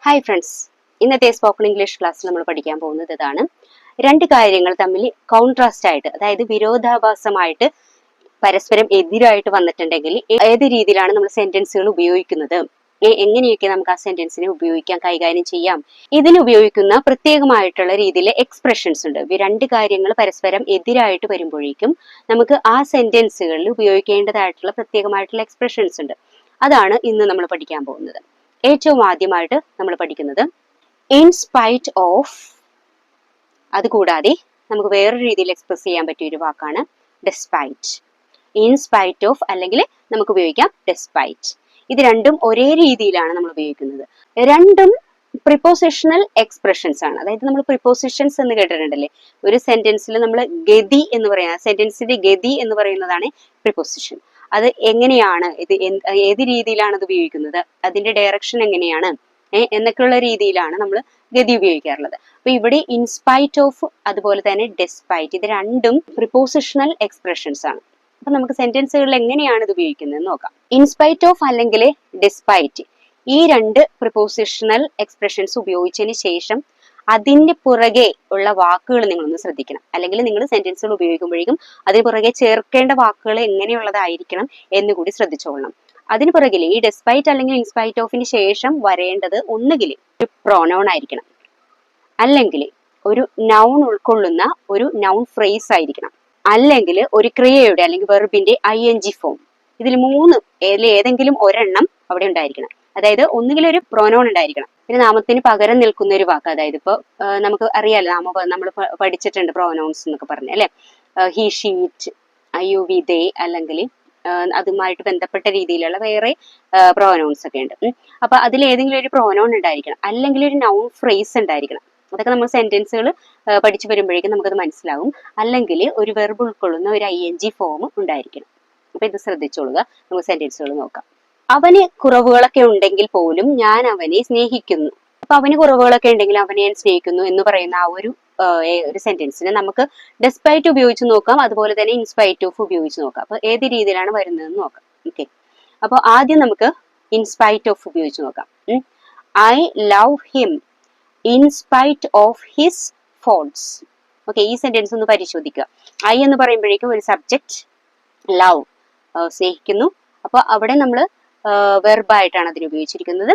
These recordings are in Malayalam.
ഹായ് ഫ്രണ്ട്സ്, ഇന്നത്തെ സ്പോക്കൺ ഇംഗ്ലീഷ് ക്ലാസ്സിൽ നമ്മൾ പഠിക്കാൻ പോകുന്നത് ഇതാണ്. രണ്ട് കാര്യങ്ങൾ തമ്മിൽ കോൺട്രാസ്റ്റ് ആയിട്ട്, അതായത് വിരോധാഭാസമായിട്ട് പരസ്പരം എതിരായിട്ട് വന്നിട്ടുണ്ടെങ്കിൽ ഏത് രീതിയിലാണ് നമ്മൾ സെന്റൻസുകൾ ഉപയോഗിക്കുന്നത്, എങ്ങനെയൊക്കെ നമുക്ക് ആ സെന്റൻസിനെ ഉപയോഗിക്കാം, കൈകാര്യം ചെയ്യാം, ഇതിന് ഉപയോഗിക്കുന്ന പ്രത്യേകമായിട്ടുള്ള രീതിയിലെ എക്സ്പ്രഷൻസ് ഉണ്ട്. രണ്ട് കാര്യങ്ങൾ പരസ്പരം എതിരായിട്ട് വരുമ്പോഴേക്കും നമുക്ക് ആ സെന്റൻസുകളിൽ ഉപയോഗിക്കേണ്ടതായിട്ടുള്ള പ്രത്യേകമായിട്ടുള്ള എക്സ്പ്രഷൻസ് ഉണ്ട്. അതാണ് ഇന്ന് നമ്മൾ പഠിക്കാൻ പോകുന്നത്. ഏറ്റവും ആദ്യമായിട്ട് നമ്മൾ പഠിക്കുന്നത് ഇൻ സ്പൈറ്റ് ഓഫ്. അതുകൂടാതെ നമുക്ക് വേറൊരു രീതിയിൽ എക്സ്പ്രസ് ചെയ്യാൻ പറ്റിയ ഒരു വാക്കാണ് ഡെസ്പൈറ്റ്. ഇൻ സ്പൈറ്റ് ഓഫ് അല്ലെങ്കിൽ നമുക്ക് ഉപയോഗിക്കാം ഡെസ്പൈറ്റ്. ഇത് രണ്ടും ഒരേ രീതിയിലാണ് നമ്മൾ ഉപയോഗിക്കുന്നത്. രണ്ടും പ്രിപ്പോസിഷണൽ എക്സ്പ്രഷൻസ് ആണ്. അതായത് നമ്മൾ പ്രിപ്പോസിഷൻസ് എന്ന് കേട്ടിട്ടുണ്ടല്ലേ, ഒരു സെന്റൻസിൽ നമ്മൾ ഗതി എന്ന് പറയുന്നത്, സെന്റൻസിന്റെ ഗതി എന്ന് പറയുന്നതാണ് പ്രിപ്പോസിഷൻ. അത് എങ്ങനെയാണ്, ഇത് ഏത് രീതിയിലാണ് അത് ഉപയോഗിക്കുന്നത്, അതിന്റെ ഡയറക്ഷൻ എങ്ങനെയാണ് എന്നൊക്കെയുള്ള രീതിയിലാണ് നമ്മൾ ഗതി ഉപയോഗിക്കാറുള്ളത്. അപ്പൊ ഇവിടെ ഇൻസ്പൈറ്റ് ഓഫ് അതുപോലെ തന്നെ ഡെസ്പൈറ്റ്, ഇത് രണ്ടും പ്രിപ്പോസിഷണൽ എക്സ്പ്രഷൻസ് ആണ്. അപ്പൊ നമുക്ക് സെന്റൻസുകളിൽ എങ്ങനെയാണ് ഇത് ഉപയോഗിക്കുന്നത് നോക്കാം. ഇൻസ്പൈറ്റ് ഓഫ് അല്ലെങ്കിൽ ഡെസ്പൈറ്റ്, ഈ രണ്ട് പ്രിപ്പോസിഷണൽ എക്സ്പ്രഷൻസ് ഉപയോഗിച്ചതിന് ശേഷം അതിന്റെ പുറകെ ഉള്ള വാക്കുകൾ നിങ്ങളൊന്ന് ശ്രദ്ധിക്കണം. അല്ലെങ്കിൽ നിങ്ങൾ സെന്റൻസുകൾ ഉപയോഗിക്കുമ്പോഴേക്കും അതിന് പുറകെ ചേർക്കേണ്ട വാക്കുകൾ എങ്ങനെയുള്ളതായിരിക്കണം എന്നുകൂടി ശ്രദ്ധിച്ചോളണം. അതിന് പുറകിൽ ഈ ഡെസ്പൈറ്റ് അല്ലെങ്കിൽ ഇൻസ്പൈറ്റ് ഓഫിന് ശേഷം വരേണ്ടത് ഒന്നുകിൽ ഒരു പ്രോനൗൺ ആയിരിക്കണം, അല്ലെങ്കിൽ ഒരു നൗൺ ഉൾക്കൊള്ളുന്ന ഒരു നൗൺ ഫ്രേസ് ആയിരിക്കണം, അല്ലെങ്കിൽ ഒരു ക്രിയയുടെ അല്ലെങ്കിൽ വെർബിന്റെ ING ഫോം. ഇതിൽ ഏതെങ്കിലും ഒരെണ്ണം അവിടെ ഉണ്ടായിരിക്കണം. അതായത് ഒന്നുകിൽ ഒരു പ്രോനൗൺ ഉണ്ടായിരിക്കണം, പിന്നെ നാമത്തിന് പകരം നിൽക്കുന്ന ഒരു വാക്ക്. അതായത് ഇപ്പൊ നമുക്ക് അറിയാലോ, നമ്മൾ പഠിച്ചിട്ടുണ്ട് പ്രോനൗൺസ് എന്നൊക്കെ പറഞ്ഞ അല്ലെ, he, she, it, you, we, they, അല്ലെങ്കിൽ അതുമായിട്ട് ബന്ധപ്പെട്ട രീതിയിലുള്ള വേറെ പ്രോനൗൺസ് ഒക്കെ ഉണ്ട്. അപ്പൊ അതിൽ ഏതെങ്കിലും ഒരു പ്രോനൗൺ ഉണ്ടായിരിക്കണം, അല്ലെങ്കിൽ ഒരു നൗൺ ഫ്രേസ് ഉണ്ടായിരിക്കണം. അതൊക്കെ നമ്മൾ സെന്റൻസുകൾ പഠിച്ചു വരുമ്പോഴേക്കും നമുക്കത് മനസ്സിലാവും. അല്ലെങ്കിൽ ഒരു വെർബ് ഉൾക്കൊള്ളുന്ന ഒരു ING ഫോം ഉണ്ടായിരിക്കണം. അപ്പൊ ഇത് ശ്രദ്ധിച്ചോളുക. നമുക്ക് സെന്റൻസുകൾ നോക്കാം. അവന് കുറവുകളൊക്കെ ഉണ്ടെങ്കിൽ പോലും ഞാൻ അവനെ സ്നേഹിക്കുന്നു. അപ്പൊ അവന് കുറവുകളൊക്കെ ഉണ്ടെങ്കിൽ അവനെ ഞാൻ സ്നേഹിക്കുന്നു എന്ന് പറയുന്ന ആ ഒരു സെന്റൻസിനെ നമുക്ക് ഡെസ്പൈറ്റ് ഉപയോഗിച്ച് നോക്കാം, അതുപോലെ തന്നെ ഇൻസ്പൈറ്റ് ഓഫ് ഉപയോഗിച്ച് നോക്കാം. അപ്പൊ ഏത് രീതിയിലാണ് വരുന്നതെന്ന് നോക്കാം. ഓക്കെ, അപ്പൊ ആദ്യം നമുക്ക് ഇൻസ്പൈറ്റ് ഓഫ് ഉപയോഗിച്ച് നോക്കാം. I love him in spite of his faults. Okay, ഈ സെന്റൻസ് ഒന്ന് പരിശോധിക്കുക. ഐ എന്ന് പറയുമ്പോഴേക്കും ഒരു സബ്ജക്റ്റ്, ലവ് സ്നേഹിക്കുന്നു. അപ്പൊ അവിടെ നമ്മൾ വെർബായിട്ടാണ് അതിന് ഉപയോഗിച്ചിരിക്കുന്നത്.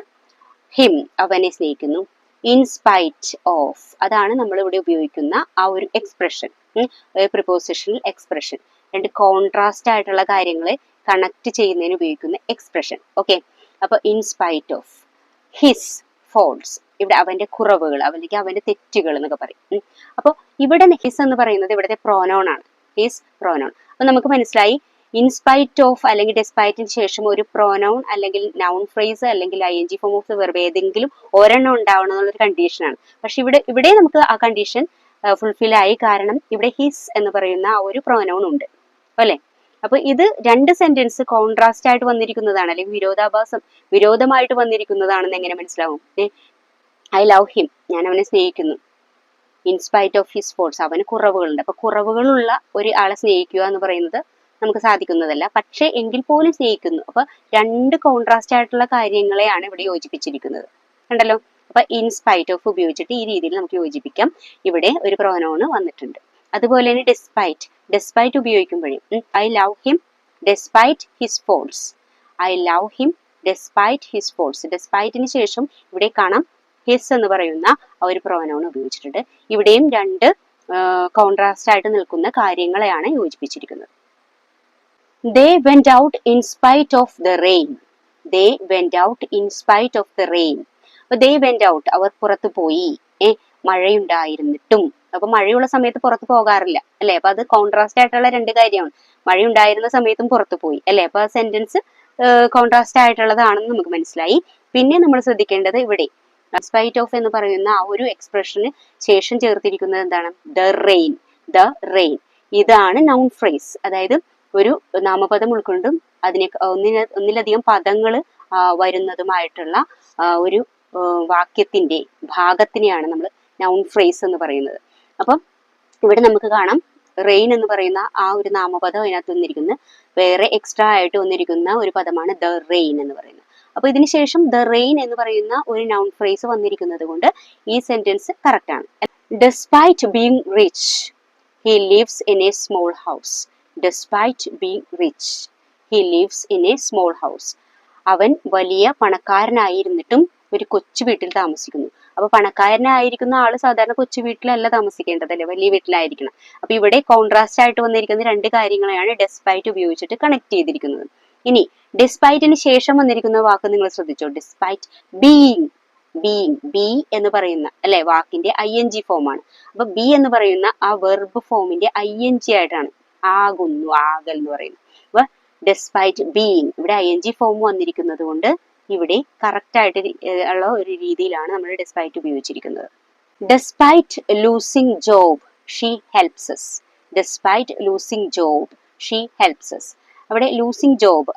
ഹിം അവനെ സ്നേഹിക്കുന്നു, ഇൻ സ്പൈറ്റ് ഓഫ് അതാണ് നമ്മൾ ഇവിടെ ഉപയോഗിക്കുന്ന ആ ഒരു എക്സ്പ്രഷൻ, പ്രിപ്പോസിഷണൽ എക്സ്പ്രഷൻ. രണ്ട് കോൺട്രാസ്റ്റ് ആയിട്ടുള്ള കാര്യങ്ങളെ കണക്ട് ചെയ്യുന്നതിന് ഉപയോഗിക്കുന്ന എക്സ്പ്രഷൻ. ഓക്കെ, അപ്പൊ in spite of his faults, ഇവിടെ അവന്റെ കുറവുകൾ അല്ലെങ്കിൽ അവന്റെ തെറ്റുകൾ എന്നൊക്കെ പറയും. അപ്പൊ ഇവിടെ ഹിസ് എന്ന് പറയുന്നത് ഇവിടുത്തെ പ്രോനൗൺ ആണ്, ഹിസ് പ്രോനൗൺ. അപ്പൊ നമുക്ക് മനസ്സിലായി ഇൻസ്പൈറ്റ് ഓഫ് അല്ലെങ്കിൽ ഡെസ്പൈറ്റിന് ശേഷം ഒരു പ്രോനൗൺ അല്ലെങ്കിൽ നൗൺ ഫ്രേസ് അല്ലെങ്കിൽ ING form of the verb ഏതെങ്കിലും ഒരെണ്ണം ഉണ്ടാവണം എന്നുള്ളൊരു കണ്ടീഷനാണ്. പക്ഷെ ഇവിടെ നമുക്ക് ആ കണ്ടീഷൻ ഫുൾഫിൽ ആയി, കാരണം ഇവിടെ ഹിസ് എന്ന് പറയുന്ന ആ ഒരു പ്രോനൗൺ ഉണ്ട് അല്ലെ. അപ്പൊ ഇത് രണ്ട് സെന്റൻസ് കോൺട്രാസ്റ്റ് ആയിട്ട് വന്നിരിക്കുന്നതാണ്, അല്ലെങ്കിൽ വിരോധമായിട്ട് വന്നിരിക്കുന്നതാണെന്ന് എങ്ങനെ മനസ്സിലാവും? ഐ ലവ് ഹിം, ഞാൻ അവനെ സ്നേഹിക്കുന്നു, ഇൻസ്പൈറ്റ് ഓഫ് ഹിസ് ഫോൾട്ട്സ് അവന് കുറവുകളുണ്ട്. അപ്പൊ കുറവുകളുള്ള ഒരു ആളെ സ്നേഹിക്കുക എന്ന് പറയുന്നത് നമുക്ക് സാധിക്കുന്നതല്ല, പക്ഷെ എങ്കിൽ പോലും സ്നേഹിക്കുന്നു. അപ്പൊ രണ്ട് കോൺട്രാസ്റ്റ് ആയിട്ടുള്ള കാര്യങ്ങളെയാണ് ഇവിടെ യോജിപ്പിച്ചിരിക്കുന്നത്, കണ്ടല്ലോ. അപ്പൊ ഇൻസ്പൈറ്റ് ഓഫ് ഉപയോഗിച്ചിട്ട് ഈ രീതിയിൽ നമുക്ക് യോജിപ്പിക്കാം. ഇവിടെ ഒരു പ്രോനൗണ് വന്നിട്ടുണ്ട്. അതുപോലെ തന്നെ ഡെസ്പൈറ്റ് ഉപയോഗിക്കുമ്പോഴും I love him despite his faults, I love him despite his faults. ഡെസ്പൈറ്റിന് ശേഷം ഇവിടെ കാണാം ഹിസ് എന്ന് പറയുന്ന ആ ഒരു പ്രോനൗൺ ഉപയോഗിച്ചിട്ടുണ്ട്. ഇവിടെയും രണ്ട് കോൺട്രാസ്റ്റ് ആയിട്ട് നിൽക്കുന്ന കാര്യങ്ങളെയാണ് യോജിപ്പിച്ചിരിക്കുന്നത്. They went out in spite of the rain. They went out in spite of the rain. അപ്പൊ they went out, അവർ പുറത്തു പോയി, മഴയുണ്ടായിരുന്നിട്ടും. അപ്പൊ മഴയുള്ള സമയത്ത് പുറത്തു പോകാറില്ല അല്ലെ. അപ്പൊ അത് കോൺട്രാസ്റ്റ് ആയിട്ടുള്ള രണ്ട് കാര്യമാണ്. മഴയുണ്ടായിരുന്ന സമയത്തും പുറത്തു പോയി അല്ലെ. അപ്പൊ ആ സെന്റൻസ് കോൺട്രാസ്റ്റ് ആയിട്ടുള്ളതാണെന്ന് നമുക്ക് മനസ്സിലായി. പിന്നെ നമ്മൾ ശ്രദ്ധിക്കേണ്ടത് ഇവിടെ സ്പൈറ്റ് ഓഫ് എന്ന് പറയുന്ന ആ ഒരു എക്സ്പ്രഷന് ശേഷം ചേർത്തിരിക്കുന്നത് എന്താണ്? The rain. ഇതാണ് നൗൺ ഫ്രേസ്. അതായത് ഒരു നാമപദം ഉൾക്കൊണ്ടും അതിനെ ഒന്നിലധികം പദങ്ങൾ വരുന്നതുമായിട്ടുള്ള ഒരു വാക്യത്തിന്റെ ഭാഗത്തിനെയാണ് നമ്മൾ നൗൺ ഫ്രേസ് എന്ന് പറയുന്നത്. അപ്പം ഇവിടെ നമുക്ക് കാണാം റെയിൻ എന്ന് പറയുന്ന ആ ഒരു നാമപദം അതിനകത്ത് വന്നിരിക്കുന്ന വേറെ എക്സ്ട്രാ ആയിട്ട് വന്നിരിക്കുന്ന ഒരു പദമാണ് ദ റെയിൻ എന്ന് പറയുന്നത്. അപ്പൊ ഇതിന് ശേഷം ദ റെയിൻ എന്ന് പറയുന്ന ഒരു നൗൺ ഫ്രേസ് വന്നിരിക്കുന്നത് കൊണ്ട് ഈ സെന്റൻസ് കറക്റ്റ് ആണ്. Despite being rich he lives in A small house. Despite being rich he lives in A small house. അവൻ വലിയ പണക്കാരനായിരുന്നിട്ടും ഒരു കൊച്ചു വീട്ടിൽ താമസിക്കുന്നു. അപ്പൊ പണക്കാരനായിരിക്കുന്ന ആള് സാധാരണ കൊച്ചു വീട്ടിലല്ല താമസിക്കേണ്ടതല്ലേ, വലിയ വീട്ടിലായിരിക്കണം. അപ്പൊ ഇവിടെ കോൺട്രാസ്റ്റ് ആയിട്ട് വന്നിരിക്കുന്ന രണ്ട് കാര്യങ്ങളെയാണ് ഡെസ്പൈറ്റ് ഉപയോഗിച്ചിട്ട് കണക്ട് ചെയ്തിരിക്കുന്നത്. ഇനി ഡെസ്പൈറ്റിന് ശേഷം വന്നിരിക്കുന്ന വാക്ക് നിങ്ങൾ ശ്രദ്ധിച്ചോ, ഡെസ്പൈറ്റ് ബീയിങ്. ബീയിങ്, ബി എന്ന് പറയുന്ന അല്ലെ വാക്കിന്റെ ING ഫോം ആണ്. അപ്പൊ ബി എന്ന് പറയുന്ന ആ വെർബ് ഫോമിന്റെ ING ആയിട്ടാണ് ആകുന്നു, ആകൽ എന്ന് പറയുന്നത്. അപ്പൊ ഡെസ്പൈറ്റ് ബീയിങ്, ഇവിടെ ING ഫോം വന്നിരിക്കുന്നത് കൊണ്ട് ഇവിടെ കറക്റ്റ് ആയിട്ട് ഉള്ള ഒരു രീതിയിലാണ് നമ്മൾ ഡെസ്പൈറ്റ് ഉപയോഗിച്ചിരിക്കുന്നത്. Despite losing job she helps us. Despite losing job she helps us. അവിടെ ലൂസിങ് ജോബ്,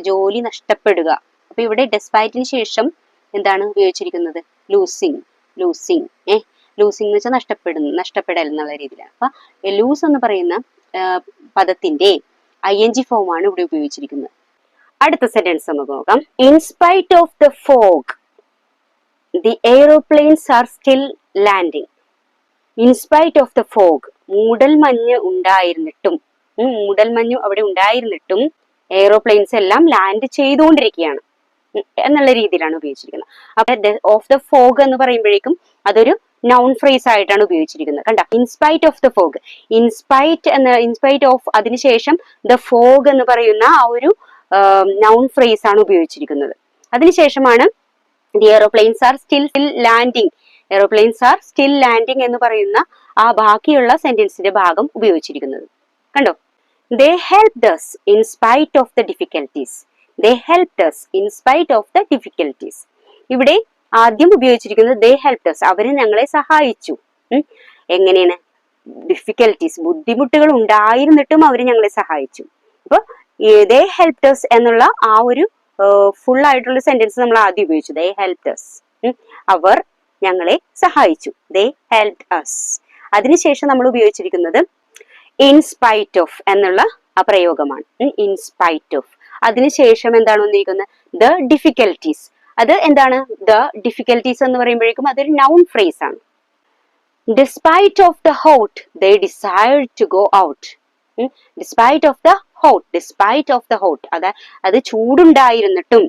ജോലി നഷ്ടപ്പെടുക. അപ്പൊ ഇവിടെ ഡെസ്പൈറ്റിന് ശേഷം എന്താണ് ഉപയോഗിച്ചിരിക്കുന്നത്? ലൂസിങ്. ലൂസിങ് ലൂസിങ് എന്ന് വെച്ചാൽ നഷ്ടപ്പെടൽ എന്നുള്ള രീതിയിലാണ്. അപ്പൊ ലൂസ് എന്ന് പറയുന്ന പദത്തിന്റെ ING ഫോം ആണ് ഇവിടെ ഉപയോഗിച്ചിരിക്കുന്നത്. അടുത്ത സെന്റൻസ് നമുക്ക് നോക്കാം. In spite of the fog the aeroplanes are still landing. In spite of the fog, മൂടൽമഞ്ഞ് ഉണ്ടായിരുന്നിട്ടും, മൂടൽമഞ്ഞ് അവിടെ ഉണ്ടായിരുന്നിട്ടും എയ്റോപ്ലെയിൻസ് എല്ലാം ലാൻഡ് ചെയ്തുകൊണ്ടിരിക്കുകയാണ് എന്നുള്ള രീതിയിലാണ് ഉപയോഗിച്ചിരിക്കുന്നത്. അപ്പൊ ഓഫ് ദ ഫോഗ് എന്ന് പറയുമ്പോഴേക്കും അതൊരു നൗൺ ഫ്രേസ് ആയിട്ടാണ് ഉപയോഗിച്ചിരിക്കുന്നത്. കണ്ട, in spite of the fog, in spite of അതിനുശേഷം ദ ഫോഗ് എന്ന് പറയുന്ന ആ ഒരു നൗൺ ഫ്രേസ് ആണ് ഉപയോഗിച്ചിരിക്കുന്നത്. അതിനുശേഷമാണ് the aeroplanes are still landing. Aeroplanes are still landing എന്ന് പറയുന്ന ആ ബാക്കിയുള്ള സെന്റൻസിന്റെ ഭാഗം ഉപയോഗിച്ചിരിക്കുന്നത്. കണ്ടോ, they helped us in spite of the difficulties. They helped us in spite of the difficulties. ഇവിടെ ആദ്യം ഉപയോഗിച്ചിരിക്കുന്നത് they helped us, അവര് ഞങ്ങളെ സഹായിച്ചു. എങ്ങനെയാണ്? ഡിഫിക്കൽറ്റീസ്, ബുദ്ധിമുട്ടുകൾ ഉണ്ടായിരുന്നിട്ടും അവര് ഞങ്ങളെ സഹായിച്ചു. അപ്പൊ they helped us എന്നുള്ള ആ ഒരു ഫുൾ ആയിട്ടുള്ള സെന്റൻസ് നമ്മൾ ആദ്യം ഉപയോഗിച്ചു. they helped us, അവർ ഞങ്ങളെ സഹായിച്ചു. they helped us. അതിനുശേഷം നമ്മൾ ഉപയോഗിച്ചിരിക്കുന്നത് ഇൻസ്പൈറ്റ് ഓഫ് എന്നുള്ള ആ പ്രയോഗമാണ്. In spite of. അതിനുശേഷം എന്താണ് വന്നിരിക്കുന്നത്? The difficulties. അത് എന്താണ്? ദ ഡിഫിക്കൽറ്റീസ് എന്ന് പറയുമ്പോഴേക്കും അതൊരു നൗൺ ഫ്രേസ് ആണ്. Despite of the hot they decide to go out. Despite of the hot, despite of the hot, അത് ചൂടുണ്ടായിരുന്നിട്ടും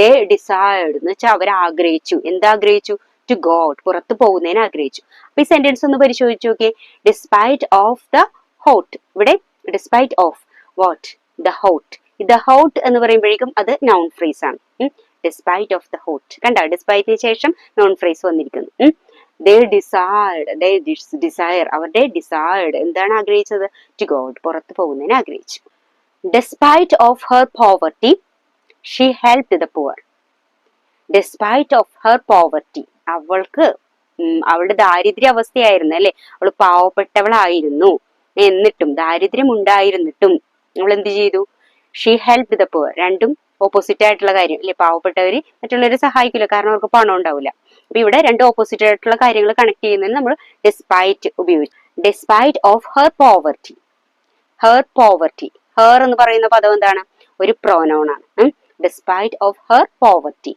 ദേ ഡിസൈഡ് എന്ന് വെച്ചാൽ അവർ ആഗ്രഹിച്ചു. എന്താഗ്രഹിച്ചു? ടു ഗോ ഔട്ട്, പുറത്ത് പോകുന്നതിന് ആഗ്രഹിച്ചു. അപ്പൊ ഈ സെന്റൻസ് ഒന്ന് പരിശോധിച്ചു നോക്കിയേ. ഡിസ്പൈറ്റ് ഓഫ് ദ ഹോട്ട്, ഇവിടെ despite of what? The hot. The hot എന്ന് പറയുമ്പോഴേക്കും അത് നൗൺ ഫ്രേസ് ആണ്. Despite of the hot. കണ്ടോ, ഡിസ്പൈറ്റിന് ശേഷം നൗൺ ഫ്രേസ് വന്നിരിക്കുന്നു. ദേ ഡിസൈഡ്, ഡിസയർ, അവരുടെ ഡിസൈഡ് എന്താണ് ആഗ്രഹിച്ചത്? ടു ഗോ ഔട്ട്, പുറത്ത് പോകുന്നതിന് ആഗ്രഹിച്ചു. Despite of her poverty she helped the poor. Despite of her poverty, അവൾക്ക് അവളുടെ ദാരിദ്ര്യ അവസ്ഥയായിരുന്നു അല്ലെ, അവൾ പാവപ്പെട്ടവളായിരുന്നു, എന്നിട്ടും ദാരിദ്ര്യം ഉണ്ടായിരുന്നിട്ടും അവൾ എന്ത് ചെയ്തു? She helped the poor. രണ്ടും ഓപ്പോസിറ്റ് ആയിട്ടുള്ള കാര്യം അല്ലെ. പാവപ്പെട്ടവര് മറ്റുള്ളവരെ സഹായിക്കില്ല, കാരണം അവർക്ക് പണം ഉണ്ടാവില്ല. അപ്പൊ ഇവിടെ രണ്ട് ഓപ്പോസിറ്റ് ആയിട്ടുള്ള കാര്യങ്ങൾ കണക്ട് ചെയ്യുന്നതിന് നമ്മൾ ഡിസ്പൈറ്റ് ഉപയോഗിച്ചു. Despite of her poverty. Her poverty, her എന്ന് പറയുന്ന പദം എന്താണ്? ഒരു പ്രോനൗൺ ആണ്. ഡിസ്പൈറ്റ് ഓഫ് ഹെർ പോവർട്ടി,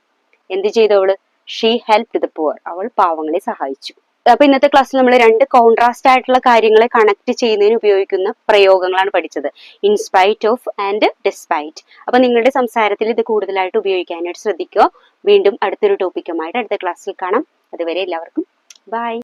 എന്ത് ചെയ്തു അവള്? ഷീ ഹെൽപ്ഡ് ദ പുവർ, അവൾ പാവങ്ങളെ സഹായിച്ചു. അപ്പൊ ഇന്നത്തെ ക്ലാസ്സിൽ നമ്മൾ രണ്ട് കോൺട്രാസ്റ്റ് ആയിട്ടുള്ള കാര്യങ്ങളെ കണക്ട് ചെയ്യുന്നതിന് ഉപയോഗിക്കുന്ന പ്രയോഗങ്ങളാണ് പഠിച്ചത്, ഇൻസ്പൈറ്റ് ഓഫ് ആൻഡ് ഡിസ്പൈറ്റ്. അപ്പൊ നിങ്ങളുടെ സംസാരത്തിൽ ഇത് കൂടുതലായിട്ട് ഉപയോഗിക്കാനായിട്ട് ശ്രദ്ധിക്കുക. വീണ്ടും അടുത്തൊരു ടോപ്പിക്കുമായിട്ട് അടുത്ത ക്ലാസ്സിൽ കാണാം. അതുവരെ എല്ലാവർക്കും ബൈ.